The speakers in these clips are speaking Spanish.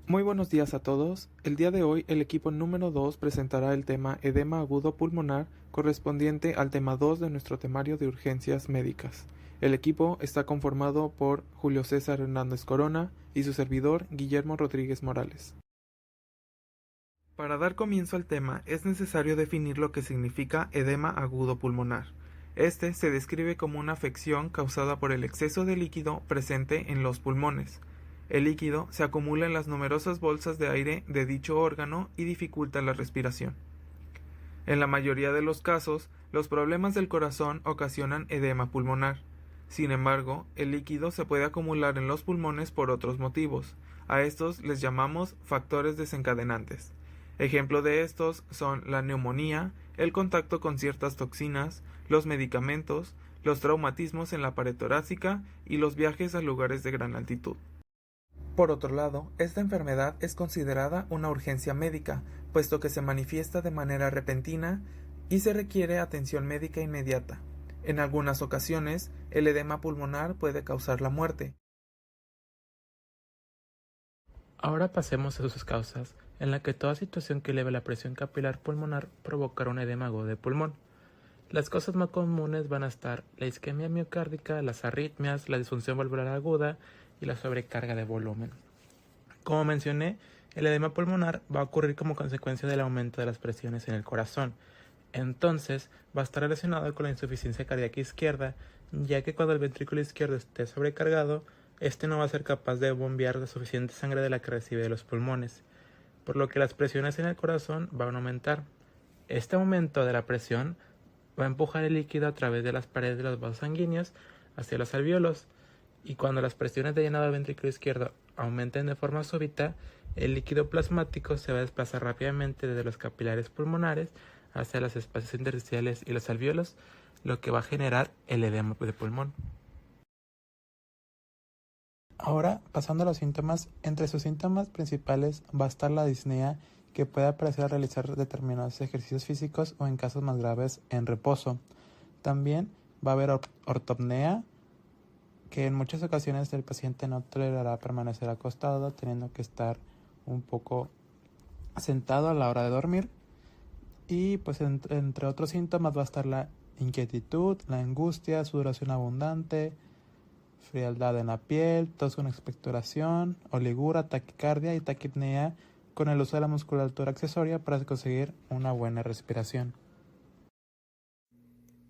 Muy buenos días a todos. El día de hoy el equipo número 2 presentará el tema edema agudo pulmonar correspondiente al tema 2 de nuestro temario de urgencias médicas. El equipo está conformado por Julio César Hernández Corona y su servidor Guillermo Rodríguez Morales. Para dar comienzo al tema es necesario definir lo que significa edema agudo pulmonar. Este se describe como una afección causada por el exceso de líquido presente en los pulmones. El líquido se acumula en las numerosas bolsas de aire de dicho órgano y dificulta la respiración. En la mayoría de los casos, los problemas del corazón ocasionan edema pulmonar. Sin embargo, el líquido se puede acumular en los pulmones por otros motivos. A estos les llamamos factores desencadenantes. Ejemplo de estos son la neumonía, el contacto con ciertas toxinas, los medicamentos, los traumatismos en la pared torácica y los viajes a lugares de gran altitud. Por otro lado, esta enfermedad es considerada una urgencia médica, puesto que se manifiesta de manera repentina y se requiere atención médica inmediata. En algunas ocasiones, el edema pulmonar puede causar la muerte. Ahora pasemos a sus causas, en la que toda situación que eleve la presión capilar pulmonar provocará un edema agudo de pulmón. Las causas más comunes van a estar la isquemia miocárdica, las arritmias, la disfunción valvular aguda y la sobrecarga de volumen. Como mencioné, el edema pulmonar va a ocurrir como consecuencia del aumento de las presiones en el corazón. Entonces, va a estar relacionado con la insuficiencia cardíaca izquierda, ya que cuando el ventrículo izquierdo esté sobrecargado, este no va a ser capaz de bombear la suficiente sangre de la que recibe de los pulmones, por lo que las presiones en el corazón van a aumentar. Este aumento de la presión va a empujar el líquido a través de las paredes de los vasos sanguíneos hacia los alvéolos, y cuando las presiones de llenado del ventrículo izquierdo aumenten de forma súbita, el líquido plasmático se va a desplazar rápidamente desde los capilares pulmonares hacia los espacios intersticiales y los alvéolos, lo que va a generar el edema de pulmón. Ahora, pasando a los síntomas, entre sus síntomas principales va a estar la disnea, que puede aparecer al realizar determinados ejercicios físicos o en casos más graves en reposo. También va a haber ortopnea, que en muchas ocasiones el paciente no tolerará permanecer acostado, teniendo que estar un poco sentado a la hora de dormir. Y pues entre otros síntomas va a estar la inquietud, la angustia, sudoración abundante, frialdad en la piel, tos con expectoración, oligura, taquicardia y taquipnea, con el uso de la musculatura accesoria para conseguir una buena respiración.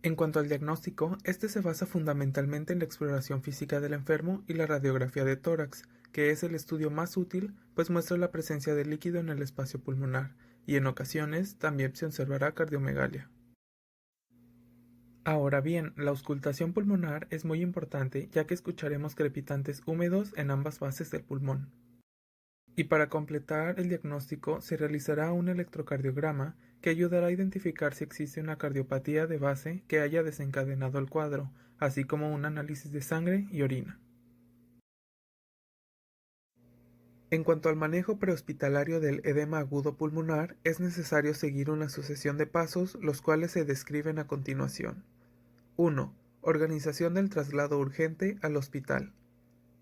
En cuanto al diagnóstico, este se basa fundamentalmente en la exploración física del enfermo y la radiografía de tórax, que es el estudio más útil, pues muestra la presencia de líquido en el espacio pulmonar, y en ocasiones también se observará cardiomegalia. Ahora bien, la auscultación pulmonar es muy importante, ya que escucharemos crepitantes húmedos en ambas bases del pulmón. Y para completar el diagnóstico se realizará un electrocardiograma que ayudará a identificar si existe una cardiopatía de base que haya desencadenado el cuadro, así como un análisis de sangre y orina. En cuanto al manejo prehospitalario del edema agudo pulmonar, es necesario seguir una sucesión de pasos, los cuales se describen a continuación. 1. Organización del traslado urgente al hospital.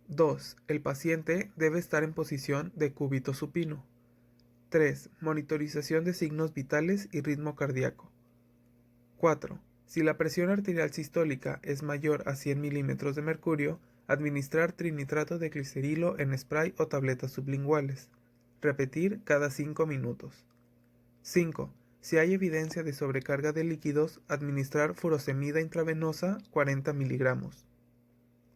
2. El paciente debe estar en posición de cúbito supino. 3. Monitorización de signos vitales y ritmo cardíaco. 4. Si la presión arterial sistólica es mayor a 100 milímetros de mercurio, administrar trinitrato de glicerilo en spray o tabletas sublinguales. Repetir cada 5 minutos. 5. Si hay evidencia de sobrecarga de líquidos, administrar furosemida intravenosa 40 miligramos.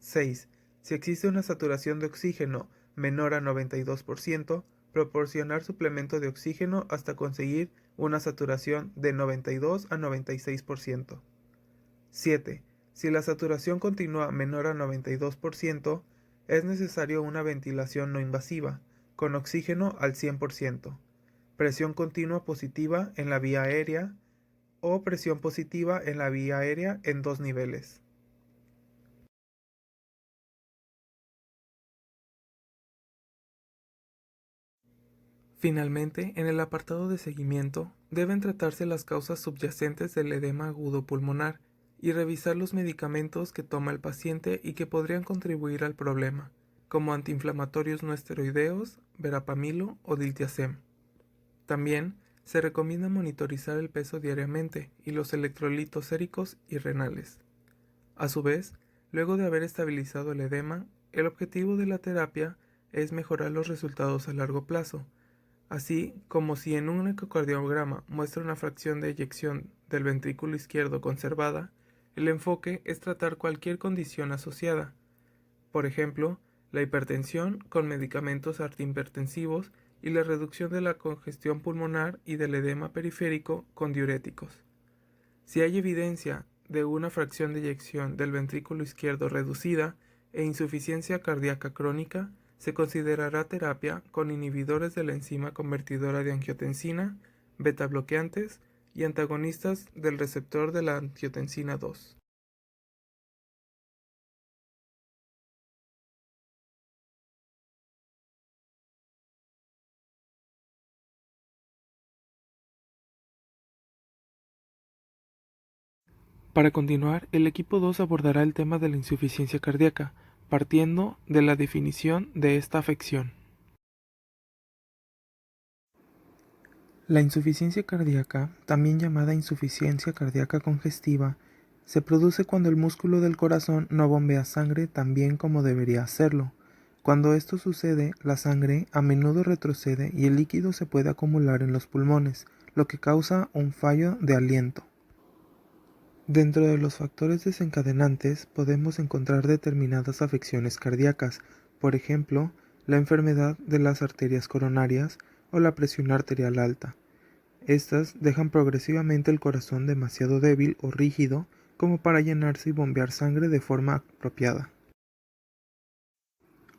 6. Si existe una saturación de oxígeno menor a 92%, proporcionar suplemento de oxígeno hasta conseguir una saturación de 92 a 96%. 7. Si la saturación continúa menor a 92%, es necesario una ventilación no invasiva, con oxígeno al 100%, presión continua positiva en la vía aérea o presión positiva en la vía aérea en 2 niveles. Finalmente, en el apartado de seguimiento, deben tratarse las causas subyacentes del edema agudo pulmonar y revisar los medicamentos que toma el paciente y que podrían contribuir al problema. como antiinflamatorios no esteroideos, verapamilo o diltiazem. También se recomienda monitorizar el peso diariamente y los electrolitos séricos y renales. A su vez, luego de haber estabilizado el edema, el objetivo de la terapia es mejorar los resultados a largo plazo, así como si en un ecocardiograma muestra una fracción de eyección del ventrículo izquierdo conservada, el enfoque es tratar cualquier condición asociada, por ejemplo, la hipertensión con medicamentos antihipertensivos y la reducción de la congestión pulmonar y del edema periférico con diuréticos. Si hay evidencia de una fracción de eyección del ventrículo izquierdo reducida e insuficiencia cardíaca crónica, se considerará terapia con inhibidores de la enzima convertidora de angiotensina, betabloqueantes y antagonistas del receptor de la angiotensina 2. Para continuar, el equipo 2 abordará el tema de la insuficiencia cardíaca, partiendo de la definición de esta afección. La insuficiencia cardíaca, también llamada insuficiencia cardíaca congestiva, se produce cuando el músculo del corazón no bombea sangre tan bien como debería hacerlo. Cuando esto sucede, la sangre a menudo retrocede y el líquido se puede acumular en los pulmones, lo que causa un fallo de aliento. Dentro de los factores desencadenantes podemos encontrar determinadas afecciones cardíacas, por ejemplo, la enfermedad de las arterias coronarias o la presión arterial alta. Estas dejan progresivamente el corazón demasiado débil o rígido como para llenarse y bombear sangre de forma apropiada.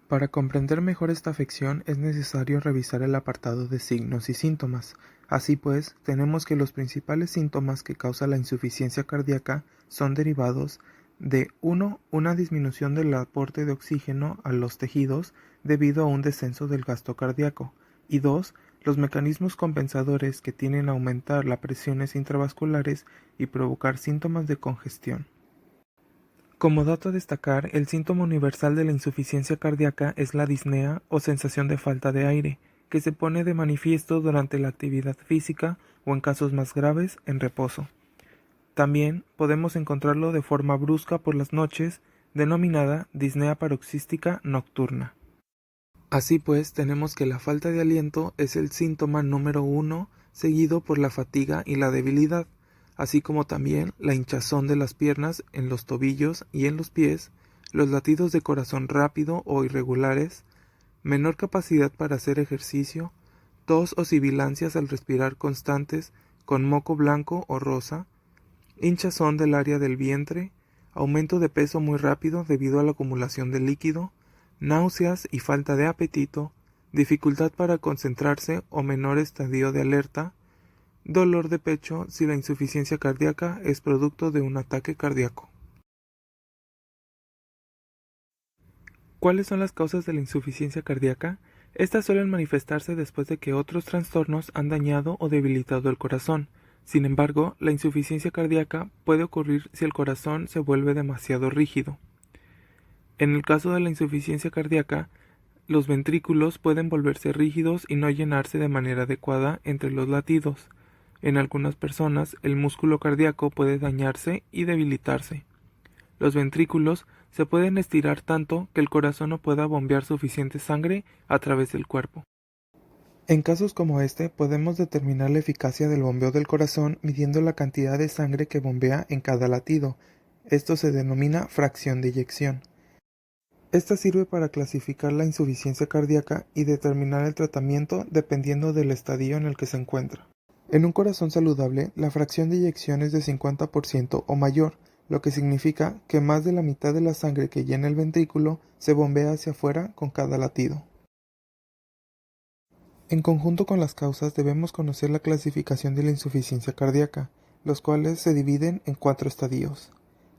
Para comprender mejor esta afección es necesario revisar el apartado de signos y síntomas. Así pues, tenemos que los principales síntomas que causa la insuficiencia cardíaca son derivados de 1. Una disminución del aporte de oxígeno a los tejidos debido a un descenso del gasto cardíaco, y 2. Los mecanismos compensadores que tienden a aumentar las presiones intravasculares y provocar síntomas de congestión. Como dato a destacar, el síntoma universal de la insuficiencia cardíaca es la disnea o sensación de falta de aire, que se pone de manifiesto durante la actividad física o en casos más graves, en reposo. También podemos encontrarlo de forma brusca por las noches, denominada disnea paroxística nocturna. Así pues, tenemos que la falta de aliento es el síntoma número 1, seguido por la fatiga y la debilidad, así como también la hinchazón de las piernas en los tobillos y en los pies, los latidos de corazón rápido o irregulares, menor capacidad para hacer ejercicio, tos o sibilancias al respirar constantes con moco blanco o rosa, hinchazón del área del vientre, aumento de peso muy rápido debido a la acumulación de líquido, náuseas y falta de apetito, dificultad para concentrarse o menor estadio de alerta, dolor de pecho si la insuficiencia cardíaca es producto de un ataque cardíaco. ¿Cuáles son las causas de la insuficiencia cardíaca? Estas suelen manifestarse después de que otros trastornos han dañado o debilitado el corazón. Sin embargo, la insuficiencia cardíaca puede ocurrir si el corazón se vuelve demasiado rígido. En el caso de la insuficiencia cardíaca, los ventrículos pueden volverse rígidos y no llenarse de manera adecuada entre los latidos. En algunas personas, el músculo cardíaco puede dañarse y debilitarse. Los ventrículos se pueden estirar tanto que el corazón no pueda bombear suficiente sangre a través del cuerpo. En casos como este, podemos determinar la eficacia del bombeo del corazón midiendo la cantidad de sangre que bombea en cada latido. Esto se denomina fracción de eyección. Esta sirve para clasificar la insuficiencia cardíaca y determinar el tratamiento dependiendo del estadio en el que se encuentra. En un corazón saludable, la fracción de eyección es de 50% o mayor, lo que significa que más de la mitad de la sangre que llena el ventrículo se bombea hacia afuera con cada latido. En conjunto con las causas debemos conocer la clasificación de la insuficiencia cardíaca, los cuales se dividen en 4 estadios.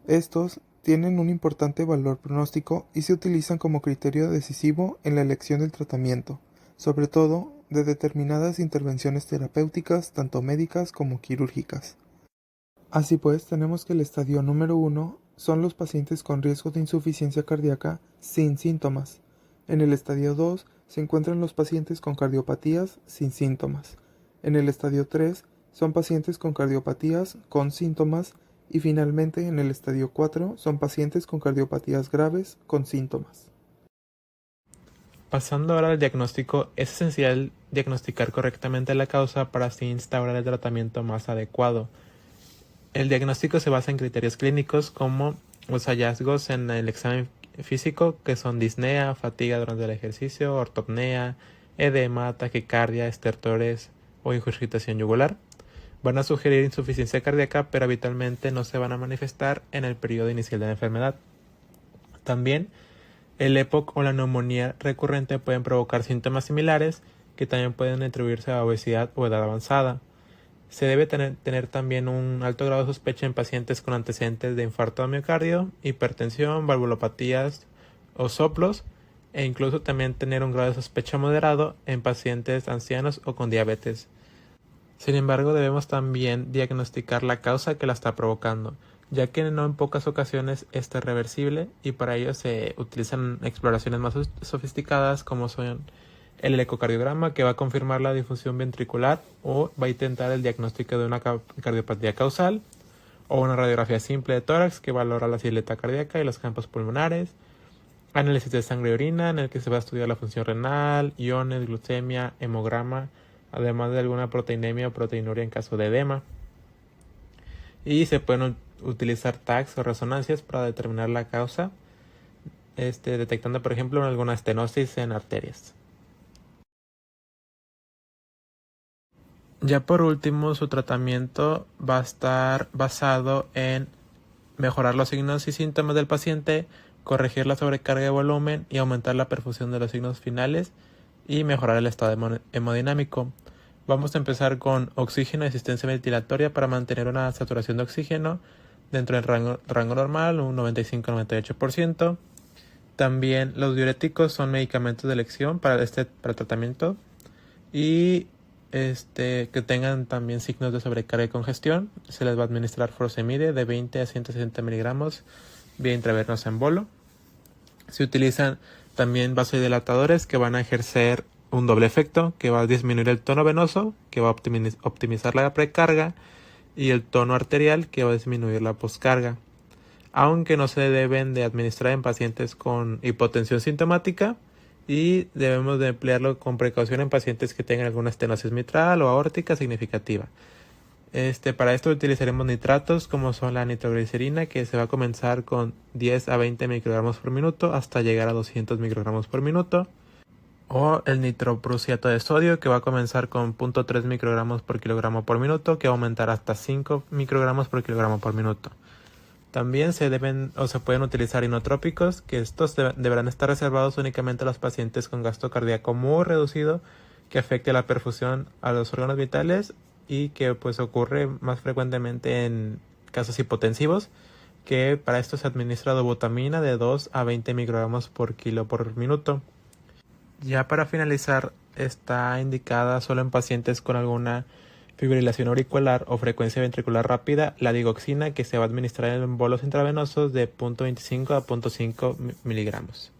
Estos tienen un importante valor pronóstico y se utilizan como criterio decisivo en la elección del tratamiento, sobre todo de determinadas intervenciones terapéuticas, tanto médicas como quirúrgicas. Así pues, tenemos que el estadio número 1 son los pacientes con riesgo de insuficiencia cardíaca sin síntomas. En el estadio 2 se encuentran los pacientes con cardiopatías sin síntomas. En el estadio 3 son pacientes con cardiopatías con síntomas y finalmente en el estadio 4 son pacientes con cardiopatías graves con síntomas. Pasando ahora al diagnóstico, es esencial diagnosticar correctamente la causa para así instaurar el tratamiento más adecuado. El diagnóstico se basa en criterios clínicos como los hallazgos en el examen físico, que son disnea, fatiga durante el ejercicio, ortopnea, edema, taquicardia, estertores o ingurgitación yugular. Van a sugerir insuficiencia cardíaca, pero habitualmente no se van a manifestar en el periodo inicial de la enfermedad. También el EPOC o la neumonía recurrente pueden provocar síntomas similares que también pueden atribuirse a obesidad o edad avanzada. Se debe tener también un alto grado de sospecha en pacientes con antecedentes de infarto de miocardio, hipertensión, valvulopatías o soplos, e incluso también tener un grado de sospecha moderado en pacientes ancianos o con diabetes. Sin embargo, debemos también diagnosticar la causa que la está provocando, ya que no en pocas ocasiones esto es reversible y para ello se utilizan exploraciones más sofisticadas como son el ecocardiograma, que va a confirmar la difusión ventricular o va a intentar el diagnóstico de una cardiopatía causal, o una radiografía simple de tórax que valora la silueta cardíaca y los campos pulmonares, análisis de sangre y orina en el que se va a estudiar la función renal, iones, glucemia, hemograma, además de alguna proteinemia o proteinuria en caso de edema. Y se pueden utilizar tags o resonancias para determinar la causa, detectando por ejemplo alguna estenosis en arterias. Ya por último, su tratamiento va a estar basado en mejorar los signos y síntomas del paciente, corregir la sobrecarga de volumen y aumentar la perfusión de los signos finales y mejorar el estado hemodinámico. Vamos a empezar con oxígeno y asistencia ventilatoria para mantener una saturación de oxígeno dentro del rango normal, un 95-98%. También los diuréticos son medicamentos de elección para el tratamiento y que tengan también signos de sobrecarga y congestión. Se les va a administrar furosemide de 20 a 160 miligramos vía intravenosa en bolo. Se utilizan también vasodilatadores que van a ejercer un doble efecto, que va a disminuir el tono venoso, que va a optimizar la precarga, y el tono arterial, que va a disminuir la poscarga. Aunque no se deben de administrar en pacientes con hipotensión sintomática, y debemos de emplearlo con precaución en pacientes que tengan alguna estenosis mitral o aórtica significativa. Para esto utilizaremos nitratos como son la nitroglicerina, que se va a comenzar con 10 a 20 microgramos por minuto hasta llegar a 200 microgramos por minuto. O el nitroprusiato de sodio, que va a comenzar con 0.3 microgramos por kilogramo por minuto, que va a aumentar hasta 5 microgramos por kilogramo por minuto. También se pueden utilizar inotrópicos, que estos deberán estar reservados únicamente a los pacientes con gasto cardíaco muy reducido, que afecte la perfusión a los órganos vitales y que pues ocurre más frecuentemente en casos hipotensivos, que para esto se administra dobutamina de 2 a 20 microgramos por kilo por minuto. Ya para finalizar, está indicada solo en pacientes con alguna fibrilación auricular o frecuencia ventricular rápida la digoxina, que se va a administrar en bolos intravenosos de 0.25 a 0.5 miligramos.